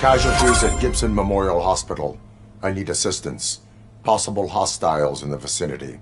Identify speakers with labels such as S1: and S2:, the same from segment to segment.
S1: Casualties at Gibson Memorial Hospital. I need assistance. Possible hostiles in the vicinity.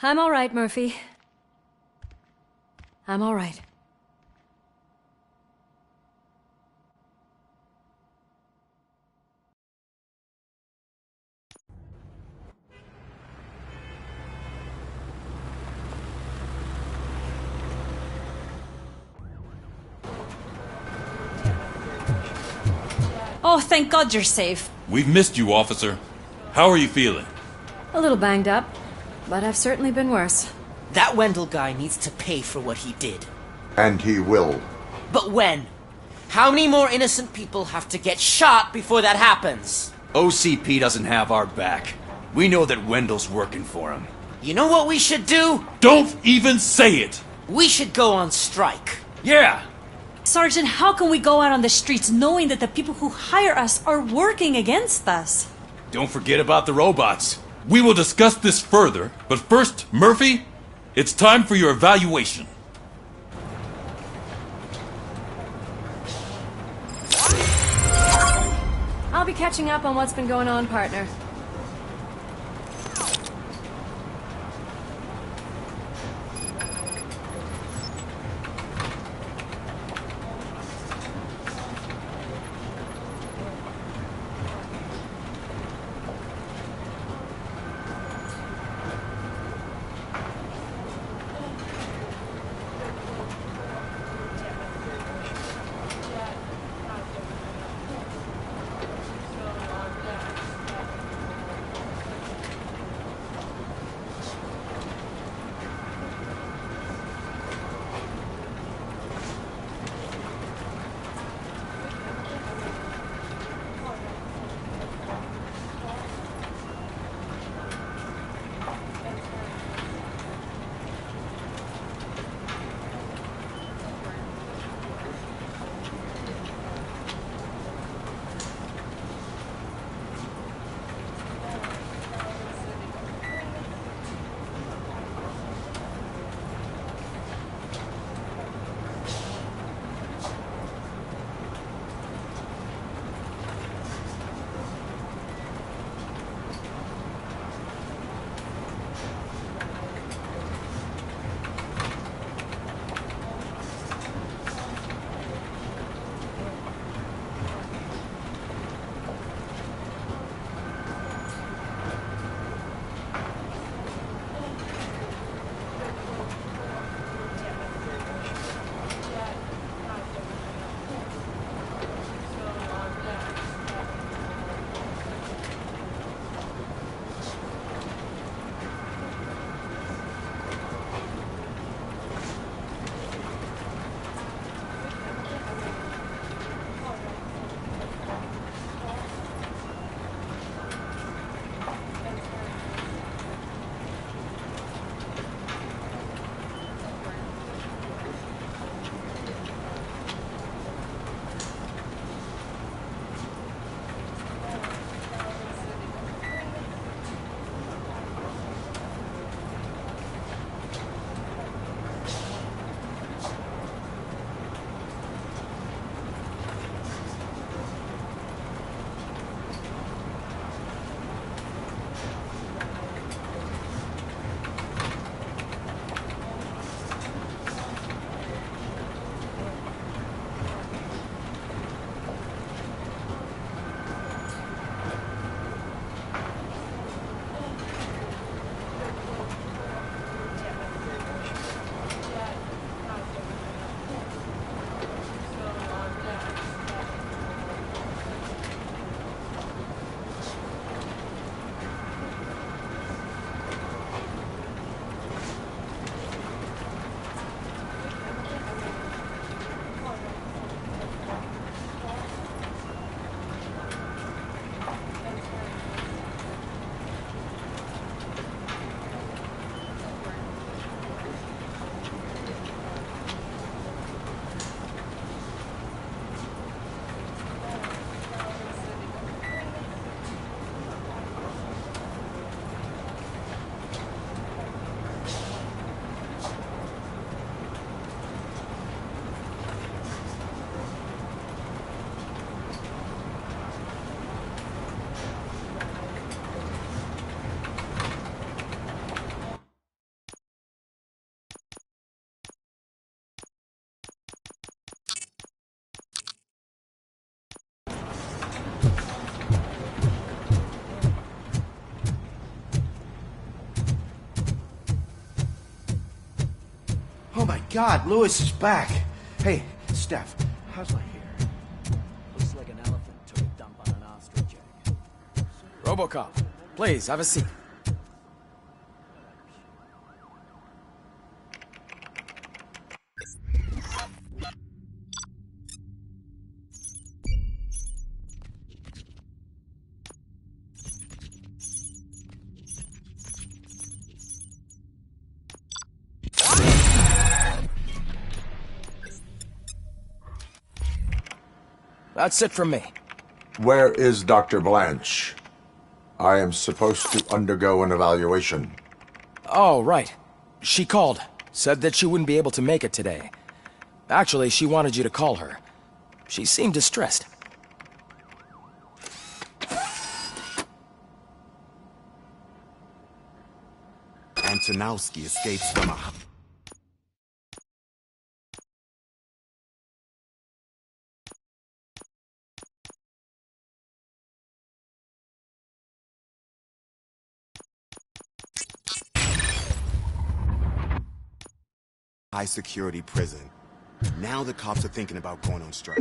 S2: I'm all right, Murphy. I'm all right.
S3: Oh, thank God you're safe.
S4: We've missed you, officer. How are you feeling?
S2: A little banged up, but I've certainly been worse.
S5: That Wendell guy needs to pay for what he did.
S1: And he will.
S5: But when? How many more innocent people have to get shot before that happens?
S6: OCP doesn't have our back. We know that Wendell's working for him.
S5: You know what we should do?
S4: Don't even say it!
S5: We should go on strike.
S6: Yeah!
S3: Sergeant, how can we go out on the streets knowing that the people who hire us are working against us?
S6: Don't forget about the robots.
S4: We will discuss this further, but first, Murphy, it's time for your evaluation.
S2: I'll be catching up on what's been going on, partner.
S7: God, Lewis is back. Hey, Steph, how's my hair?
S8: Looks like an elephant took a dump on an ostrich egg. RoboCop, please, have a seat. That's it from me.
S1: Where is Dr. Blanche? I am supposed to undergo an evaluation.
S8: Oh, right. She called. Said that she wouldn't be able to make it today. Actually, she wanted you to call her. She seemed distressed.
S9: Antonowski escapes from a... high-security prison. Now the cops are thinking about going on strike.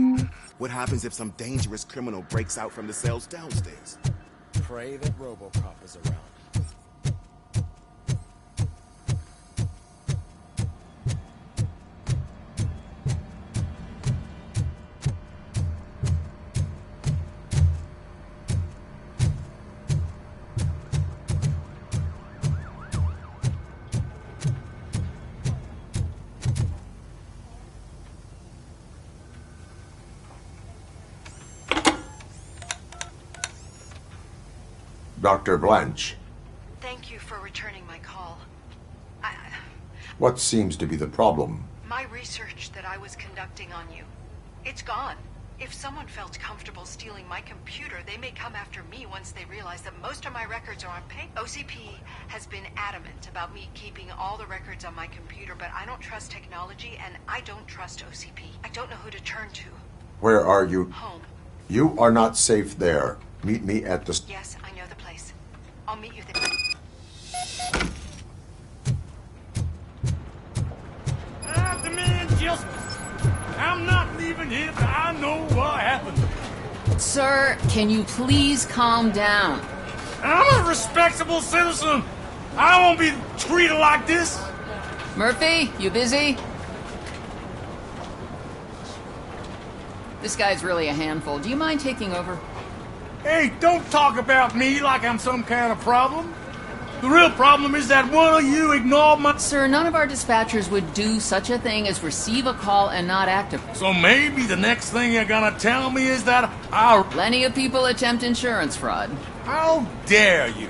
S9: What happens if some dangerous criminal breaks out from the cells downstairs?
S8: Pray that RoboCop is around.
S1: Dr. Blanche,
S10: Thank you for returning my call.
S1: what seems to be the problem?
S10: My research that I was conducting on you, it's gone. If someone felt comfortable stealing my computer, they may come after me once they realize that most of my records are on paper. OCP has been adamant about me keeping all the records on my computer, but I don't trust technology and I don't trust OCP. I don't know who to turn to.
S1: Where are you?
S10: Home.
S1: You are not safe there. Meet me at the...
S10: Yes, I know the place. I'll meet you there.
S11: I demand justice. I'm not leaving here till I know what happened.
S12: Sir, can you please calm down?
S11: I'm a respectable citizen. I won't be treated like this.
S12: Murphy, you busy? This guy's really a handful. Do you mind taking over?
S11: Hey, don't talk about me like I'm some kind of problem. The real problem is that one of you ignored my...
S12: Sir, none of our dispatchers would do such a thing as receive a call and not act upon it.
S11: So maybe the next thing you're gonna tell me is that I'll...
S12: Plenty of people attempt insurance fraud.
S11: How dare you?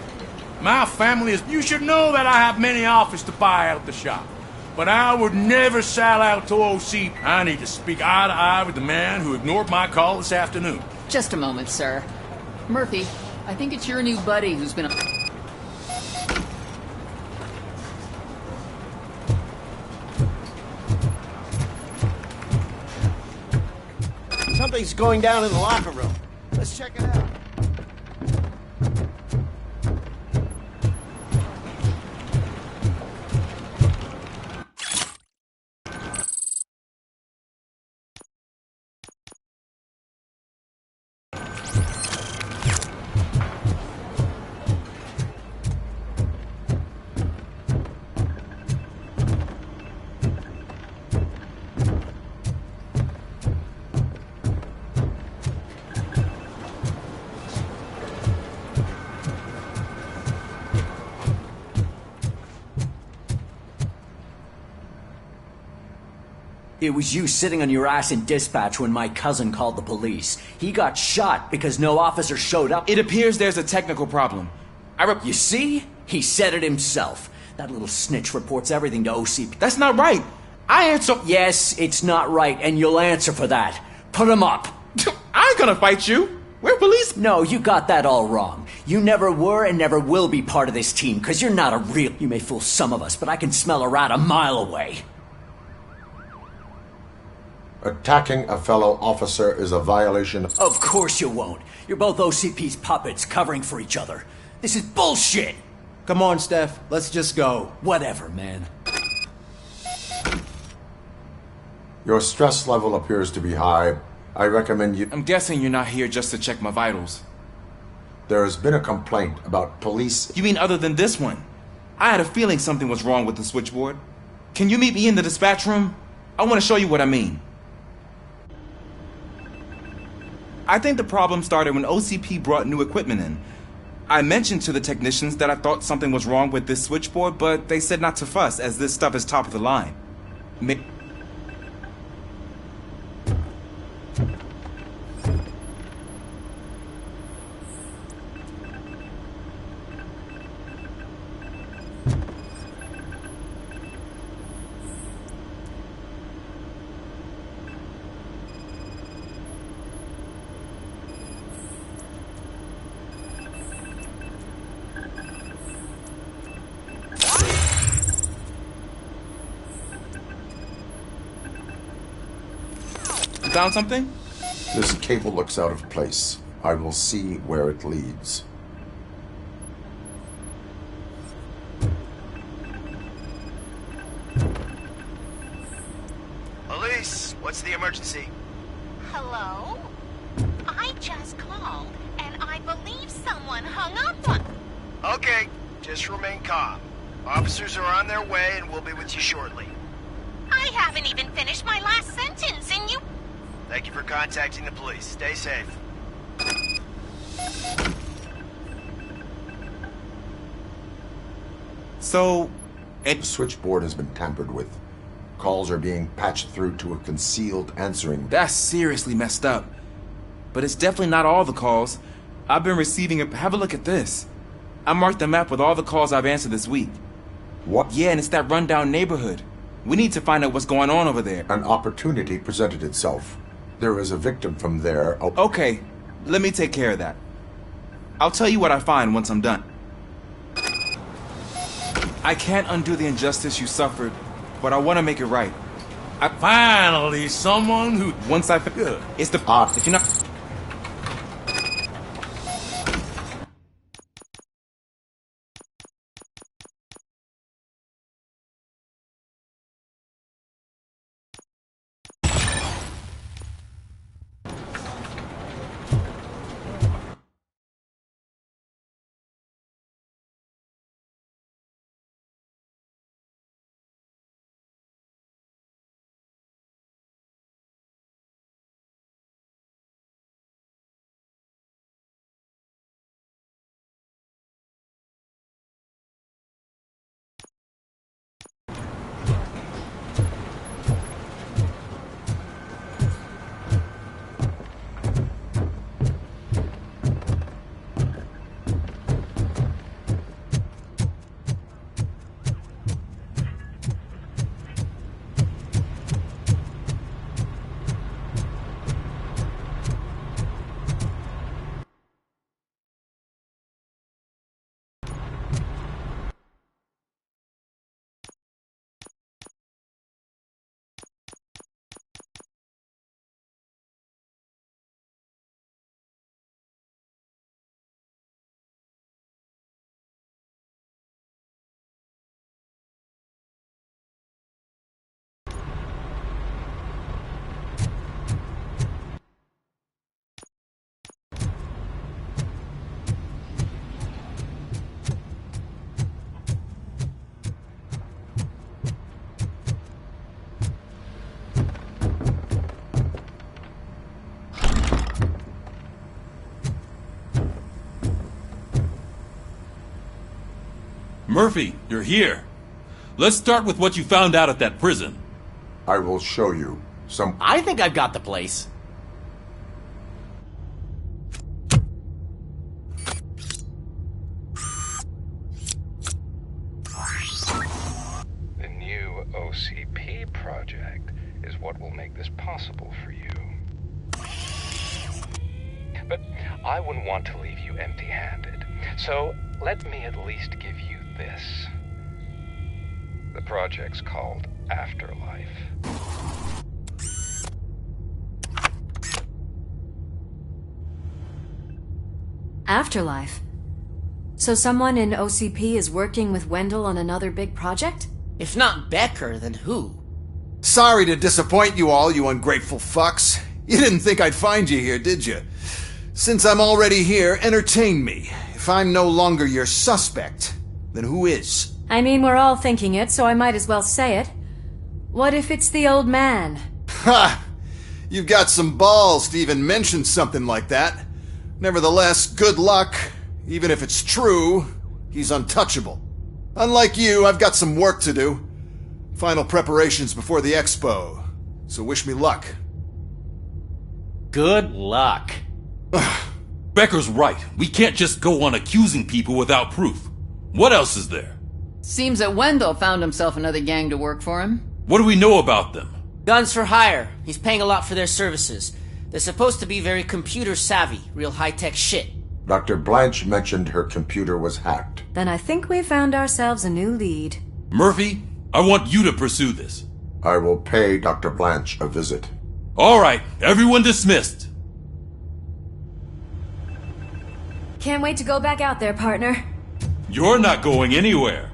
S11: My family is... You should know that I have many offers to buy out of the shop. But I would never sell out to OC. I need to speak eye to eye with the man who ignored my call this afternoon.
S12: Just a moment, sir. Murphy, I think it's your new buddy who's been...
S7: Something's going down in the locker room. Let's check it out.
S8: It was you sitting on your ass in dispatch when my cousin called the police. He got shot because no officer showed up.
S13: It appears there's a technical problem.
S8: You see? He said it himself. That little snitch reports everything to OCP.
S13: That's not right. I answer...
S8: Yes, it's not right, and you'll answer for that. Put him up.
S13: I ain't gonna fight you. We're police...
S8: No, you got that all wrong. You never were and never will be part of this team, because you're not a real... You may fool some of us, but I can smell a rat a mile away.
S1: Attacking a fellow officer is a violation of...
S8: Of course you won't. You're both OCP's puppets covering for each other. This is bullshit!
S7: Come on, Steph. Let's just go.
S8: Whatever, man.
S1: Your stress level appears to be high. I recommend you...
S13: I'm guessing you're not here just to check my vitals.
S1: There has been a complaint about police...
S13: You mean other than this one? I had a feeling something was wrong with the switchboard. Can you meet me in the dispatch room? I want to show you what I mean. I think the problem started when OCP brought new equipment in. I mentioned to the technicians that I thought something was wrong with this switchboard, but they said not to fuss, as this stuff is top of the line. You found something?
S1: This cable looks out of place. I will see where it leads.
S7: Police, what's the emergency?
S14: Hello? I just called, and I believe someone hung up on...
S7: Okay, just remain calm. Officers are on their way and we'll be with you shortly.
S14: I haven't even finished my last sentence, and you...
S7: Thank you for contacting the police. Stay safe.
S13: So...
S1: The switchboard has been tampered with. Calls are being patched through to a concealed answering...
S13: That's seriously messed up. But it's definitely not all the calls. I've been receiving have a look at this. I marked the map with all the calls I've answered this week.
S1: What?
S13: Yeah, and it's that rundown neighborhood. We need to find out what's going on over there.
S1: An opportunity presented itself. There is a victim from there. Oh.
S13: Okay, let me take care of that. I'll tell you what I find once I'm done. I can't undo the injustice you suffered, but I want to make it right.
S11: Finally, someone who...
S13: Once I...
S11: Good.
S13: It's the... If you're not...
S4: Murphy, you're here. Let's start with what you found out at that prison.
S1: I will show you some...
S5: I think I've got the place.
S15: The new OCP project is what will make this possible for you. But I wouldn't want to leave you empty-handed. So let me at least give you this. The project's called Afterlife.
S2: Afterlife? So someone in OCP is working with Wendell on another big project?
S5: If not Becker, then who?
S16: Sorry to disappoint you all, you ungrateful fucks. You didn't think I'd find you here, did you? Since I'm already here, entertain me. If I'm no longer your suspect, then who is?
S2: I mean, we're all thinking it, so I might as well say it. What if it's the old man?
S16: Ha! You've got some balls to even mention something like that. Nevertheless, good luck. Even if it's true, he's untouchable. Unlike you, I've got some work to do. Final preparations before the expo. So wish me luck.
S5: Good luck.
S4: Becker's right. We can't just go on accusing people without proof. What else is there?
S12: Seems that Wendell found himself another gang to work for him.
S4: What do we know about them?
S5: Guns for hire. He's paying a lot for their services. They're supposed to be very computer savvy, real high-tech shit.
S1: Dr. Blanche mentioned her computer was hacked.
S2: Then I think we found ourselves a new lead.
S4: Murphy, I want you to pursue this.
S1: I will pay Dr. Blanche a visit.
S4: All right, everyone dismissed.
S2: Can't wait to go back out there, partner.
S4: You're not going anywhere.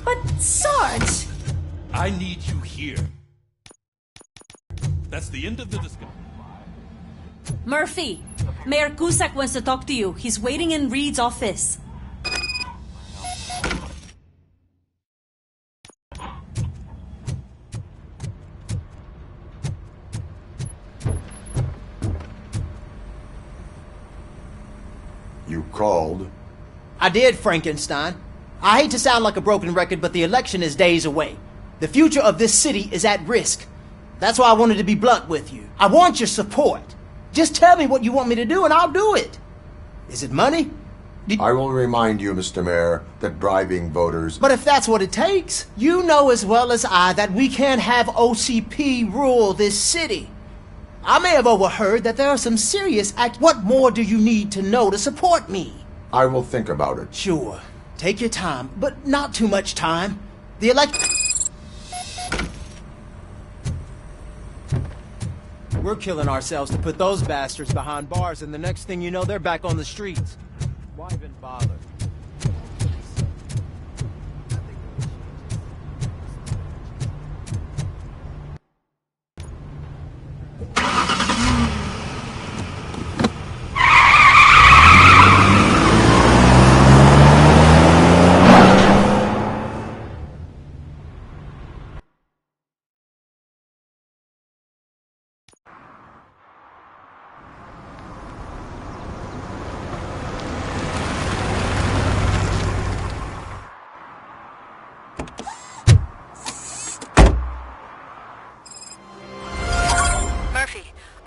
S2: But, Sarge!
S4: I need you here. That's the end of the discussion.
S3: Murphy, Mayor Cusack wants to talk to you. He's waiting in Reed's office.
S1: You called?
S17: I did, Frankenstein. I hate to sound like a broken record, but the election is days away. The future of this city is at risk. That's why I wanted to be blunt with you. I want your support. Just tell me what you want me to do and I'll do it. Is it money?
S1: I will remind you, Mr. Mayor, that bribing voters...
S17: But if that's what it takes, you know as well as I that we can't have OCP rule this city. I may have overheard that there are some serious acts. What more do you need to know to support me?
S1: I will think about it.
S17: Sure. Take your time, but not too much time. The We're killing ourselves to put those bastards behind bars, and the next thing you know, they're back on the streets. Why even bother?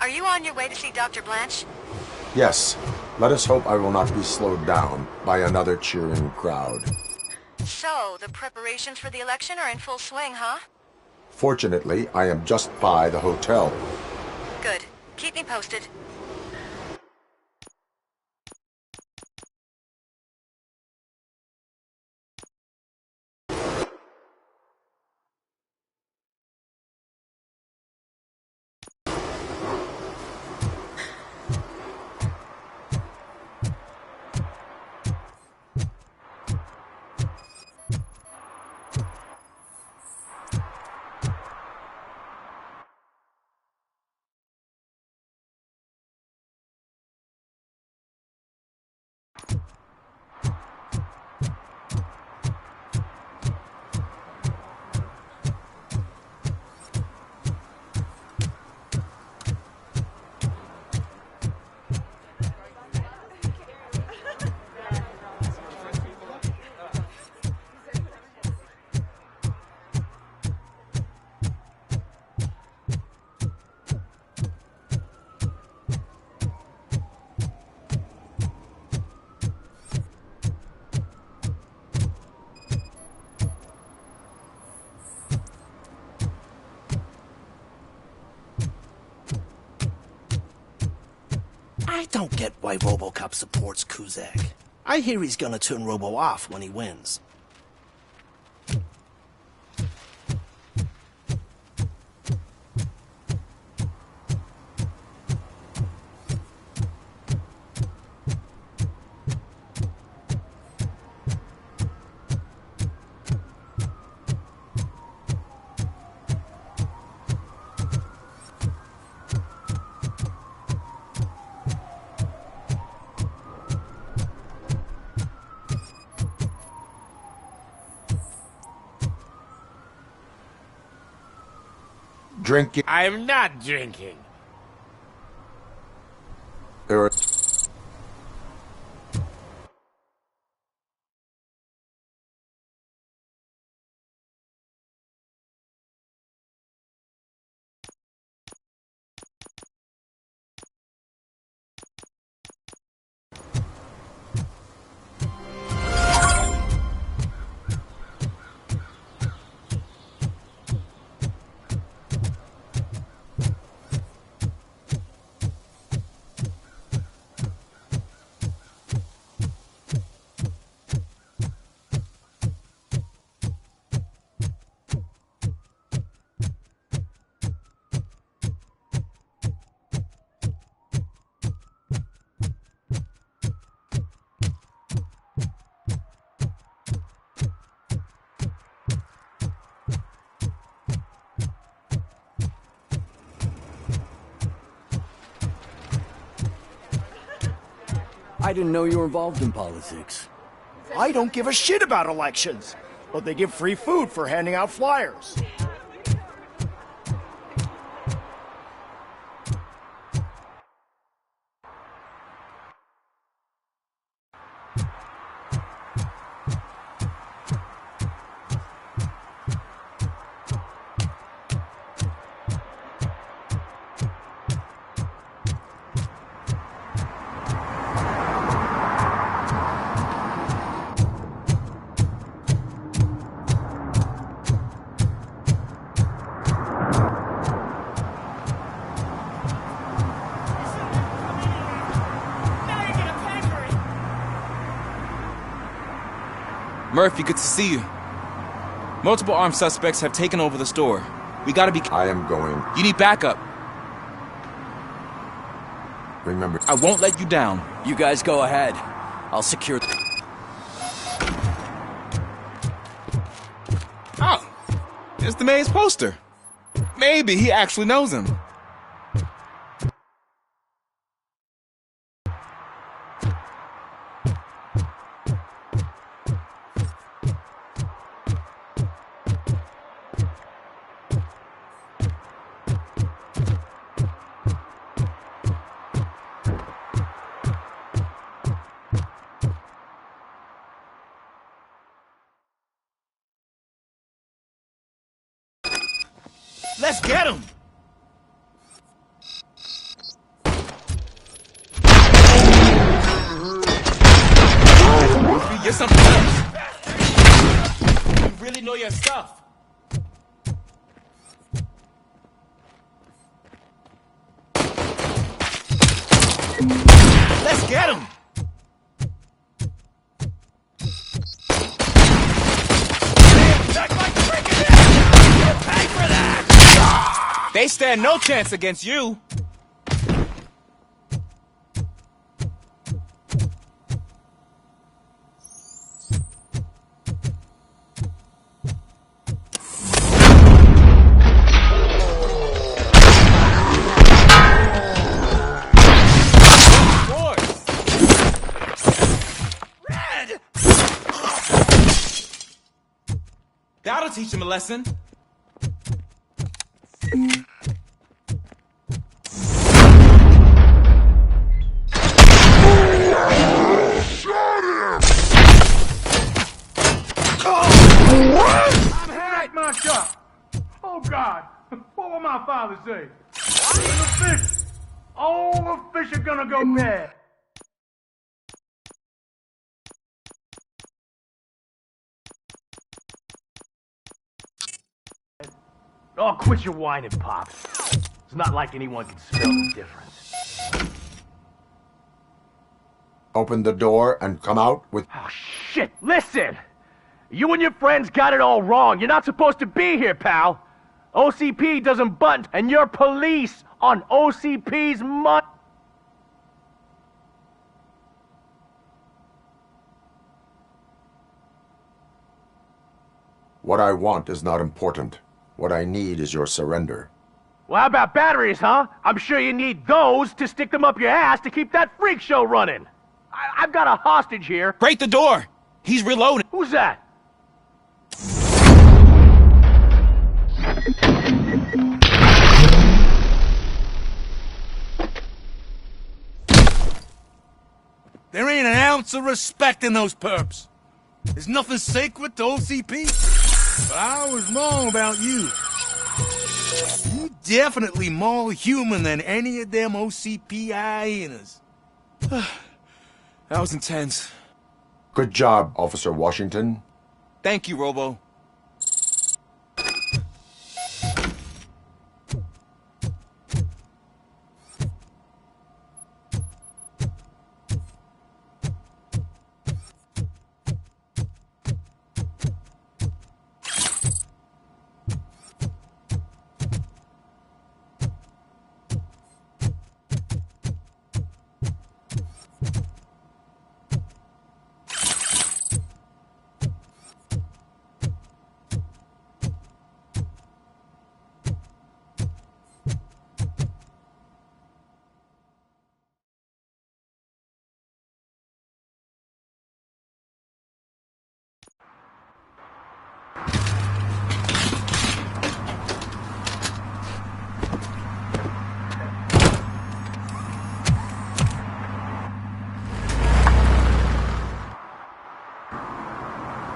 S10: Are you on your way to see Dr. Blanche?
S1: Yes. Let us hope I will not be slowed down by another cheering crowd.
S10: So, the preparations for the election are in full swing, huh?
S1: Fortunately, I am just by the hotel.
S10: Good. Keep me posted.
S17: I don't get why RoboCop supports Cusack. I hear he's gonna turn Robo off when he wins.
S1: drinking?
S18: I'm not drinking.
S1: There are...
S19: I didn't know you were involved in politics.
S18: I don't give a shit about elections, but they give free food for handing out flyers.
S13: Murphy, good to see you. Multiple armed suspects have taken over the store. We gotta be...
S1: I am going.
S13: You need backup.
S1: Remember...
S13: I won't let you down.
S19: You guys go ahead. I'll secure...
S13: Oh! It's the mayor's poster. Maybe he actually knows him.
S18: Let's get him!
S13: Get something else. You really know your stuff.
S18: Let's get him!
S13: They stand no chance against you. That'll teach him a lesson.
S11: My shot. Oh God, what will my father say? The fish. All the fish are gonna go bad. Oh, quit your whining, Pop. It's not like anyone can smell the difference.
S1: Open the door and come out with...
S11: Oh, shit, listen! You and your friends got it all wrong. You're not supposed to be here, pal. OCP doesn't bunt, and you're police on OCP's money.
S1: What I want is not important. What I need is your surrender.
S11: Well, how about batteries, huh? I'm sure you need those to stick them up your ass to keep that freak show running. I've got a hostage here.
S13: Break the door! He's reloading.
S11: Who's that? There ain't an ounce of respect in those perps. There's nothing sacred to OCP. But I was wrong about you. You definitely more human than any of them OCP hyenas.
S13: That was intense.
S1: Good job, Officer Washington.
S13: Thank you, Robo.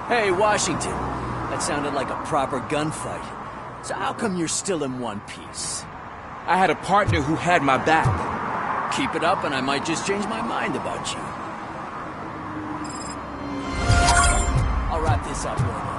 S19: Hey, Washington. That sounded like a proper gunfight. So how come you're still in one piece?
S13: I had a partner who had my back.
S19: Keep it up and I might just change my mind about you. I'll wrap this up, Robo.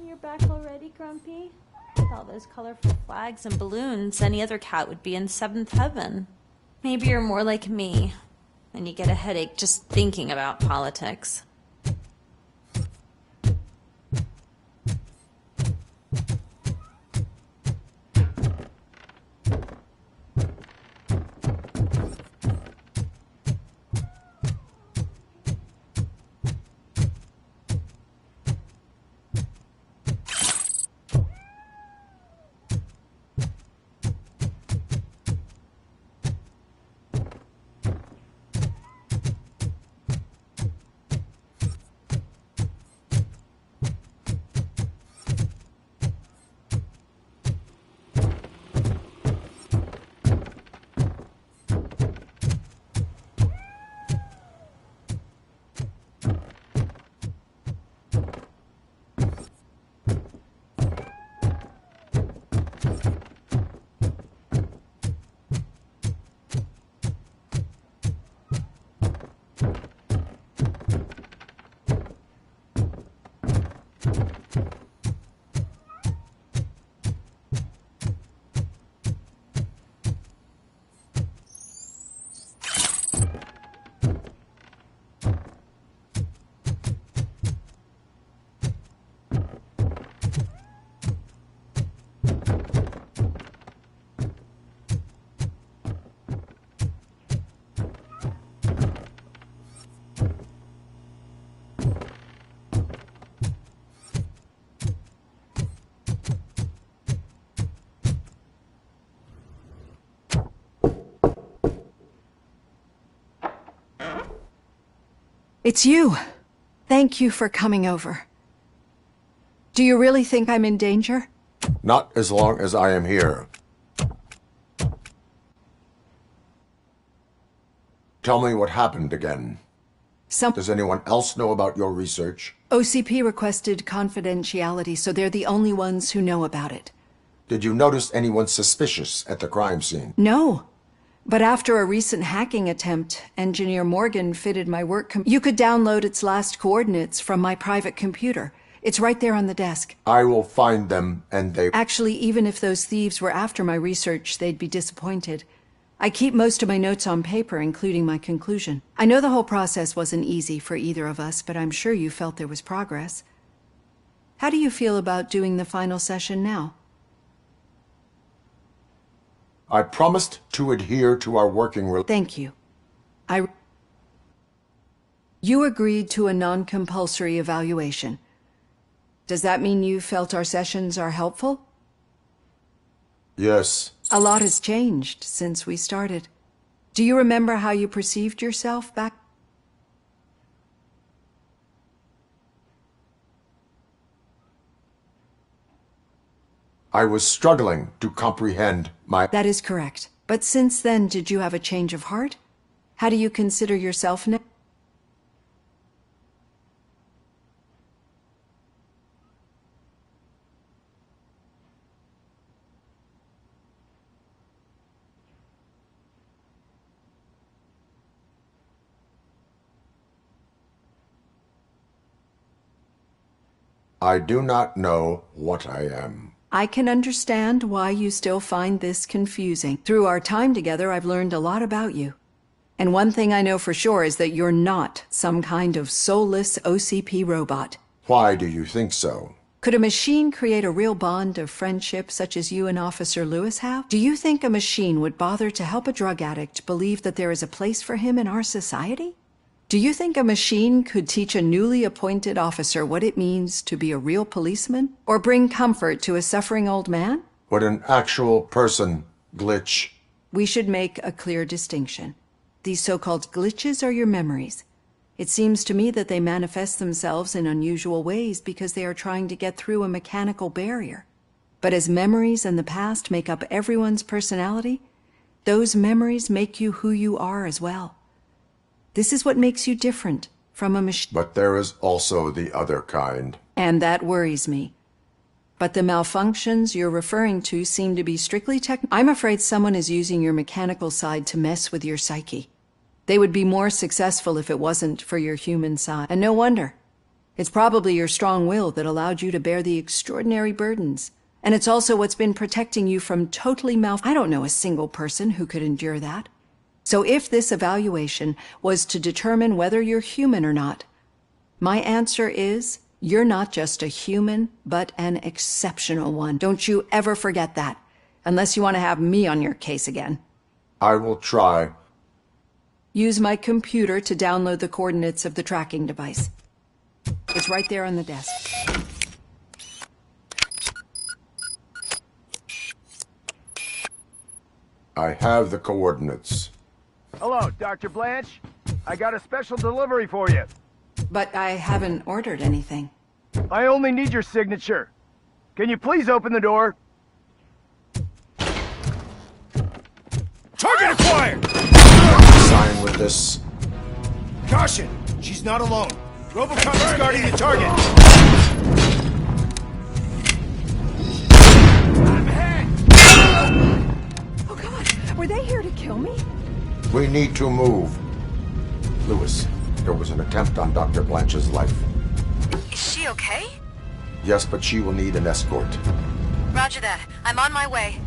S3: You're back already, Grumpy? With all those colorful flags and balloons, any other cat would be in seventh heaven. Maybe you're more like me, and you get a headache just thinking about politics.
S20: It's you. Thank you for coming over. Do you really think I'm in danger?
S1: Not as long as I am here. Tell me what happened again. Does anyone else know about your research?
S20: OCP requested confidentiality, so they're the only ones who know about it.
S1: Did you notice anyone suspicious at the crime scene?
S20: No. But after a recent hacking attempt, Engineer Morgan fitted my work You could download its last coordinates from my private computer. It's right there on the desk.
S1: I will find them, and they...
S20: Actually, even if those thieves were after my research, they'd be disappointed. I keep most of my notes on paper, including my conclusion. I know the whole process wasn't easy for either of us, but I'm sure you felt there was progress. How do you feel about doing the final session now?
S1: I promised to adhere to our working
S20: Thank you. You agreed to a non-compulsory evaluation. Does that mean you felt our sessions are helpful?
S1: Yes.
S20: A lot has changed since we started. Do you remember how you perceived yourself back?
S1: I was struggling to comprehend my...
S20: That is correct. But since then, did you have a change of heart? How do you consider yourself now?
S1: I do not know what I am.
S20: I can understand why you still find this confusing. Through our time together, I've learned a lot about you. And one thing I know for sure is that you're not some kind of soulless OCP robot.
S1: Why do you think so?
S20: Could a machine create a real bond of friendship such as you and Officer Lewis have? Do you think a machine would bother to help a drug addict believe that there is a place for him in our society? Do you think a machine could teach a newly appointed officer what it means to be a real policeman? Or bring comfort to a suffering old man?
S1: Would an actual person glitch?
S20: We should make a clear distinction. These so-called glitches are your memories. It seems to me that they manifest themselves in unusual ways because they are trying to get through a mechanical barrier. But as memories and the past make up everyone's personality, those memories make you who you are as well. This is what makes you different from a machine.
S1: But there is also the other kind.
S20: And that worries me. But the malfunctions you're referring to seem to be strictly technical. I'm afraid someone is using your mechanical side to mess with your psyche. They would be more successful if it wasn't for your human side. And no wonder. It's probably your strong will that allowed you to bear the extraordinary burdens. And it's also what's been protecting you from totally I don't know a single person who could endure that. So if this evaluation was to determine whether you're human or not, my answer is you're not just a human, but an exceptional one. Don't you ever forget that, unless you want to have me on your case again.
S1: I will try.
S20: Use my computer to download the coordinates of the tracking device. It's right there on the desk.
S1: I have the coordinates.
S18: Hello, Dr. Blanche. I got a special delivery for you.
S20: But I haven't ordered anything.
S18: I only need your signature. Can you please open the door? Target acquired!
S1: Sign with this.
S18: Caution! She's not alone. RoboCop is guarding the target. I'm ahead!
S20: Oh God, were they here to kill me?
S1: We need to move. Lewis, there was an attempt on Dr. Blanche's life.
S2: Is she okay?
S1: Yes, but she will need an escort.
S2: Roger that. I'm on my way.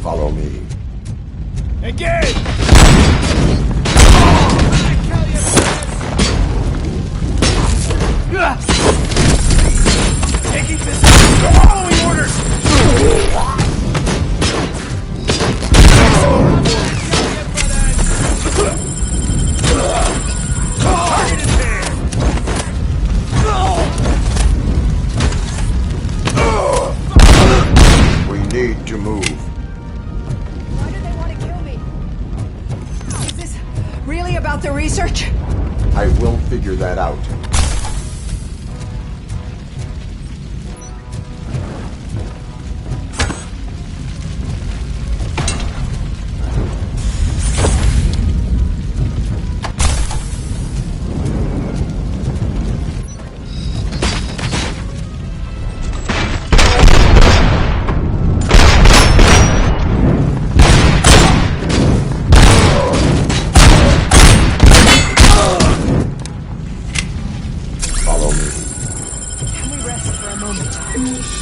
S1: Follow me.
S18: Engage! Taking position. Following orders.
S1: I will figure that out.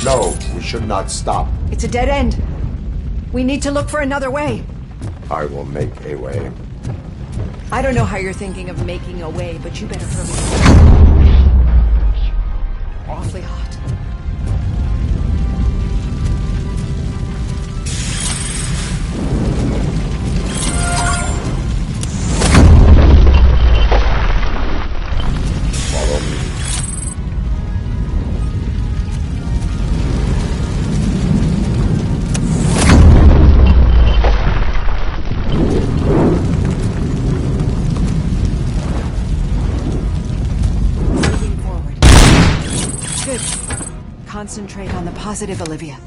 S1: No, we should not stop.
S20: It's a dead end. We need to look for another way.
S1: I will make a way.
S20: I don't know how you're thinking of making a way, but you better hurry. Awfully hot.
S1: Follow me.
S20: Concentrate on the positive, Olivia.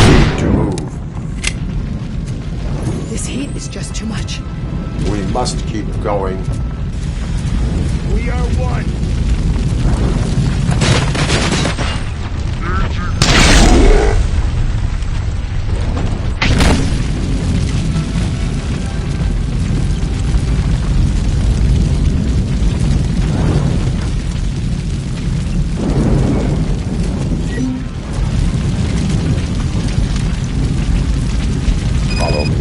S1: Need to move.
S20: This heat is just too much.
S1: We must keep going.
S18: We are one.
S1: Follow me.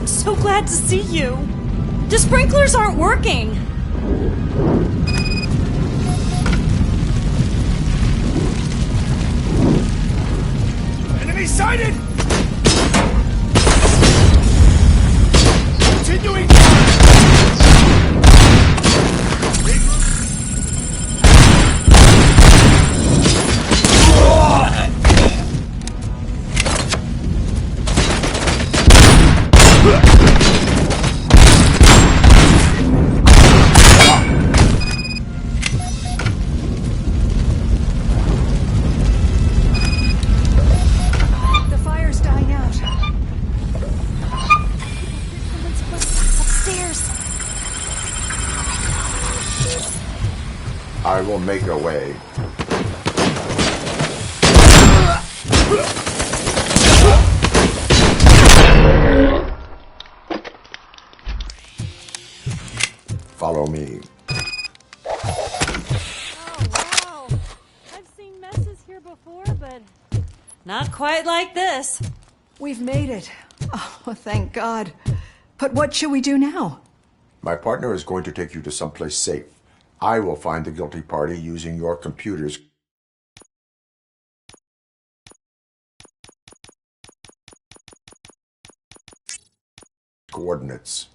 S3: So glad to see you. The sprinklers aren't working.
S18: Enemy sighted! Continuing.
S1: make a way. Follow me.
S3: Oh, wow. I've seen messes here before, but not quite like this.
S20: We've made it. Oh, thank God. But what should we do now?
S1: My partner is going to take you to someplace safe. I will find the guilty party using your computer's coordinates.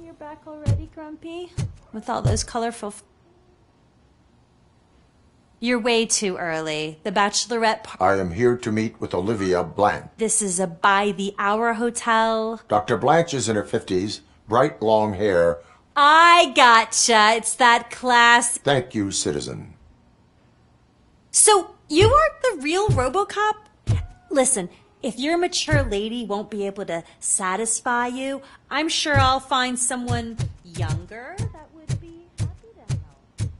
S3: You're back already, Grumpy? With all those colorful... You're way too early. The bachelorette
S1: I am here to meet with Olivia Blanche.
S3: This is a by-the-hour hotel.
S1: Dr. Blanche is in her 50s, bright long hair.
S3: I gotcha. It's that class.
S1: Thank you, citizen.
S3: So, you aren't the real RoboCop? Listen, if your mature lady won't be able to satisfy you, I'm sure I'll find someone younger that would be happy to help.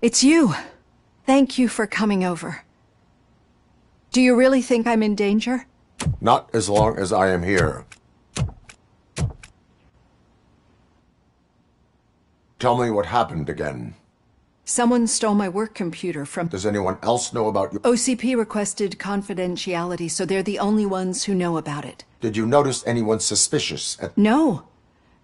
S20: It's you. Thank you for coming over. Do you really think I'm in danger?
S1: Not as long as I am here. Tell me what happened again.
S20: Someone stole my work computer from...
S1: Does anyone else know about you?
S20: OCP requested confidentiality, so they're the only ones who know about it.
S1: Did you notice anyone suspicious at...
S20: No.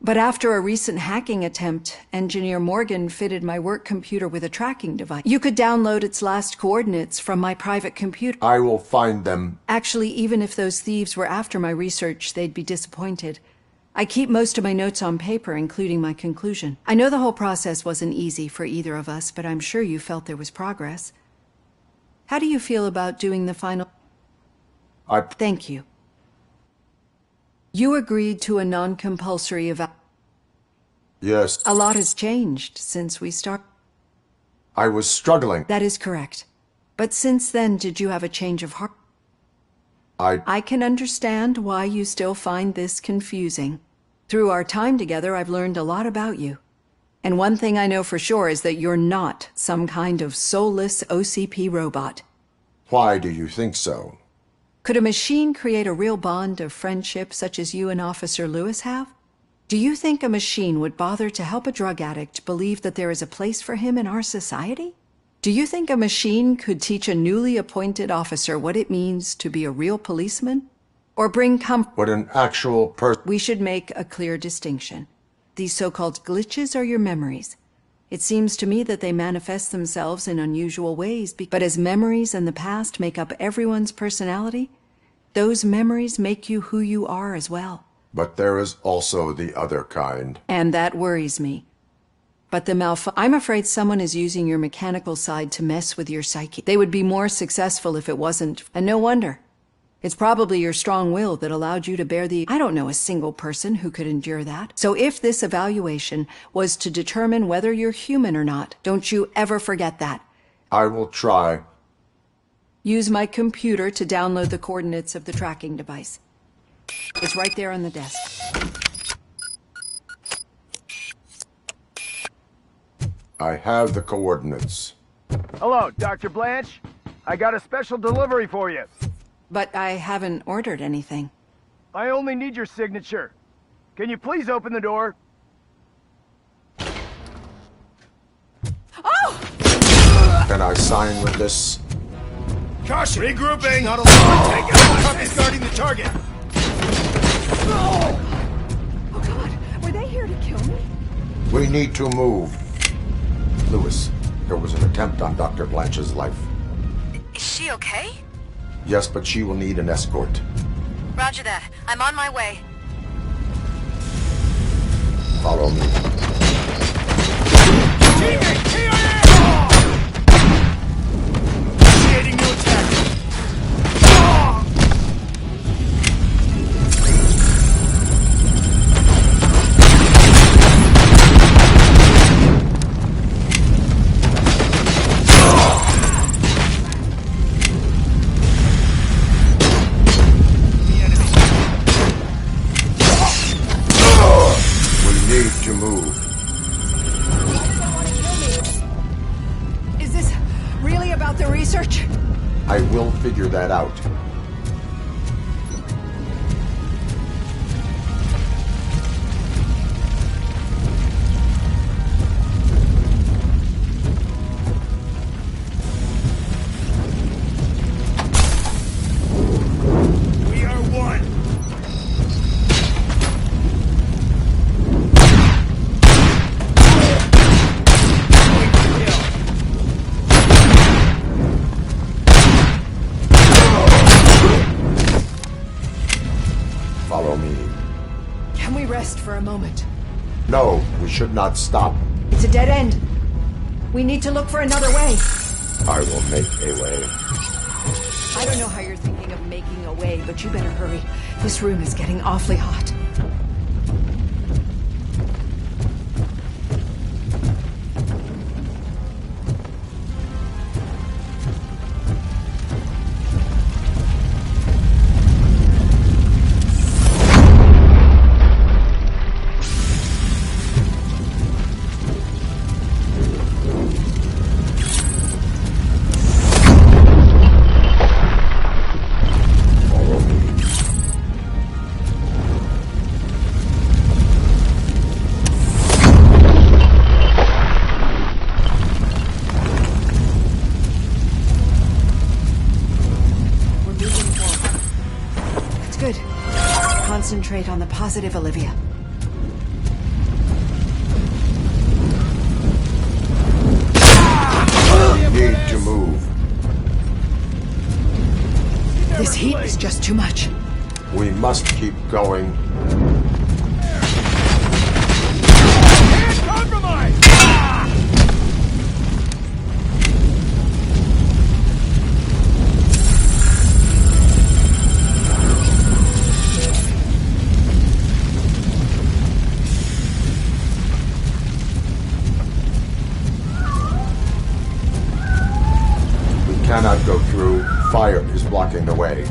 S20: But after a recent hacking attempt, Engineer Morgan fitted my work computer with a tracking device. You could download its last coordinates from my private computer.
S1: I will find them.
S20: Actually, even if those thieves were after my research, they'd be disappointed. I keep most of my notes on paper, including my conclusion. I know the whole process wasn't easy for either of us, but I'm sure you felt there was progress. How do you feel about doing the final... Thank you. You agreed to a non-compulsory
S1: Yes.
S20: A lot has changed since we started.
S1: I was struggling.
S20: That is correct. But since then, did you have a change of heart? I can understand why you still find this confusing. Through our time together, I've learned a lot about you. And one thing I know for sure is that you're not some kind of soulless OCP robot.
S1: Why do you think so?
S20: Could a machine create a real bond of friendship such as you and Officer Lewis have? Do you think a machine would bother to help a drug addict believe that there is a place for him in our society? Do you think a machine could teach a newly appointed officer what it means to be a real policeman? Or bring comfort?
S1: Would an actual person...
S20: We should make a clear distinction. These so-called glitches are your memories. It seems to me that they manifest themselves in unusual ways, but as memories and the past make up everyone's personality, those memories make you who you are as well.
S1: But there is also the other kind.
S20: And that worries me. But I'm afraid someone is using your mechanical side to mess with your psyche. They would be more successful if it wasn't, and no wonder. It's probably your strong will that allowed you to bear I don't know a single person who could endure that. So if this evaluation was to determine whether you're human or not, don't you ever forget that.
S1: I will try.
S20: Use my computer to download the coordinates of the tracking device. It's right there on the desk.
S1: I have the coordinates.
S18: Hello, Dr. Blanche. I got a special delivery for you.
S20: But I haven't ordered anything.
S18: I only need your signature. Can you please open the door?
S20: Oh!
S1: Can I sign with this?
S18: Caution! Regrouping! Not allowed. Take out! Cop is guarding the target.
S20: Oh God! Were they here to kill me?
S1: We need to move. Lewis, there was an attempt on Dr. Blanche's life.
S10: Is she okay?
S1: Yes, but she will need an escort.
S10: Roger that. I'm on my way.
S1: Follow me.
S18: Teammate! Initiating new attack.
S1: To move.
S20: Is this really about the research?
S1: I will figure that out.
S18: We are one.
S1: Follow me.
S20: Can we rest for a moment?
S1: No, we should not stop.
S20: It's a dead end. We need to look for another way.
S1: I will make a way.
S20: I don't know how you're thinking of making a way, but you better hurry. This room is getting awfully hot. concentrate on the positive, Olivia.
S1: Need to move.
S20: This heat is just too much.
S1: We must keep going.
S18: Compromise!
S1: We cannot go through. Fire is blocking the way.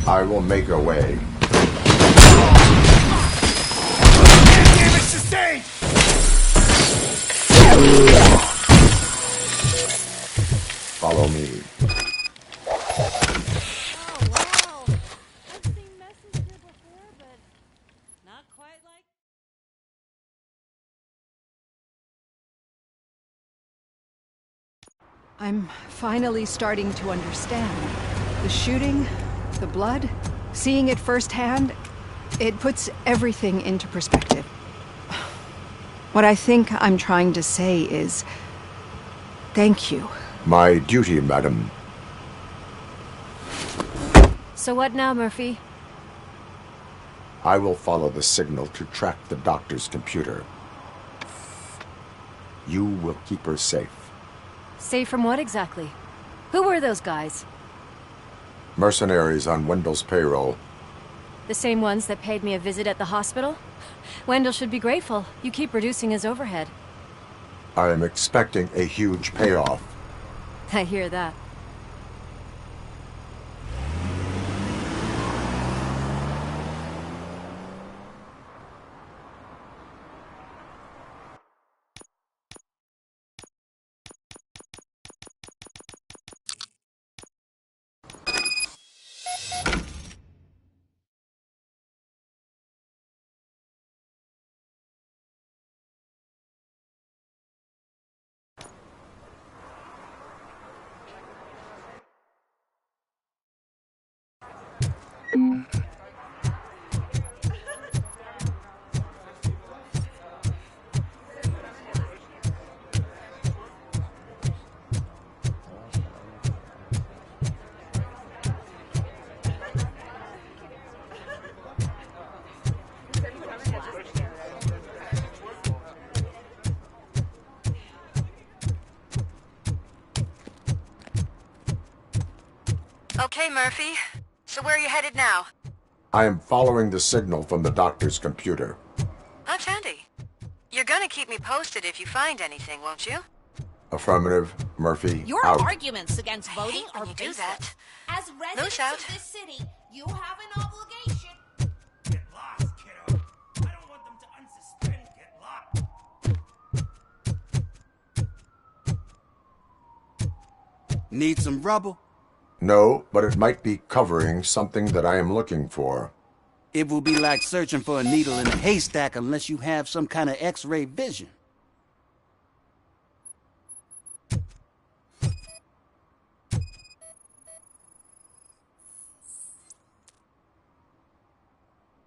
S1: I will make a way.
S18: Damage sustained!
S1: Follow me.
S20: I'm finally starting to understand. The shooting, the blood, seeing it firsthand, it puts everything into perspective. What I think I'm trying to say is, thank you.
S1: My duty, madam.
S2: So what now, Murphy?
S1: I will follow the signal to track the doctor's computer. You will keep her safe.
S2: Safe from what exactly? Who were those guys?
S1: Mercenaries on Wendell's payroll.
S2: The same ones that paid me a visit at the hospital? Wendell should be grateful. You keep reducing his overhead.
S1: I am expecting a huge payoff.
S2: I hear that.
S10: Okay, Murphy. So where are you headed now?
S1: I am following the signal from the doctor's computer.
S10: That's handy. You're gonna keep me posted if you find anything, won't you?
S1: Affirmative, Murphy.
S14: Your
S1: out.
S14: arguments against voting are
S10: you do
S14: baseless.
S10: that.
S14: As residents
S10: out.
S14: of this city, you have an obligation.
S11: Get lost, kiddo. I don't want them to unsuspend get lost.
S2: Need some rubble?
S1: No, but it might be covering something that I am looking for.
S2: It will be like searching for a needle in a haystack unless you have some kind of X-ray vision.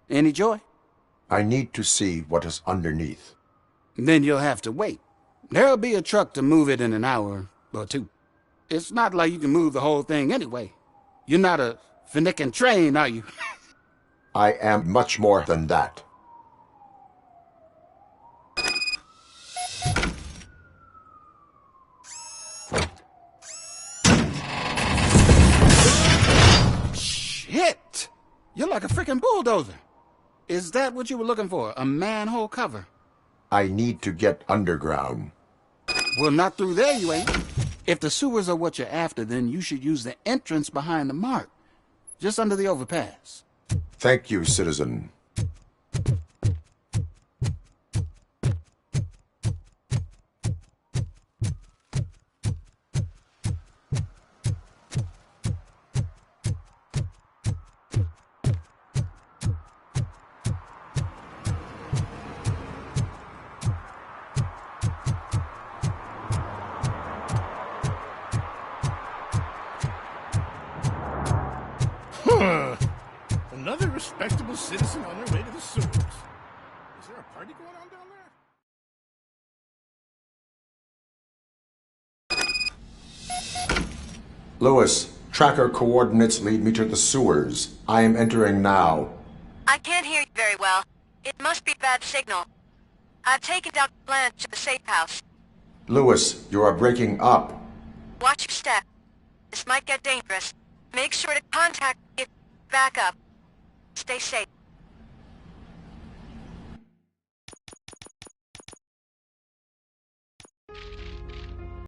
S2: Any joy?
S1: I need to see what is underneath.
S2: Then you'll have to wait. There'll be a truck to move it in an hour or two. It's not like you can move the whole thing anyway. You're not a finicking train, are you?
S1: I am much more than that.
S2: Shit! You're like a freaking bulldozer. Is that what you were looking for? A manhole cover?
S1: I need to get underground.
S2: Well, not through there, you ain't. If the sewers are what you're after, then you should use the entrance behind the mark. Just under the overpass.
S1: Thank you, citizen.
S18: Another respectable citizen on their way to the sewers. Is there a party going on down there?
S1: Lewis, tracker coordinates lead me to the sewers. I am entering now.
S10: I can't hear you very well. It must be bad signal. I've taken Dr. Blanche to the safe house.
S1: Lewis, you are breaking up.
S10: Watch your step. This might get dangerous. Make sure to contact me if backup. Stay safe.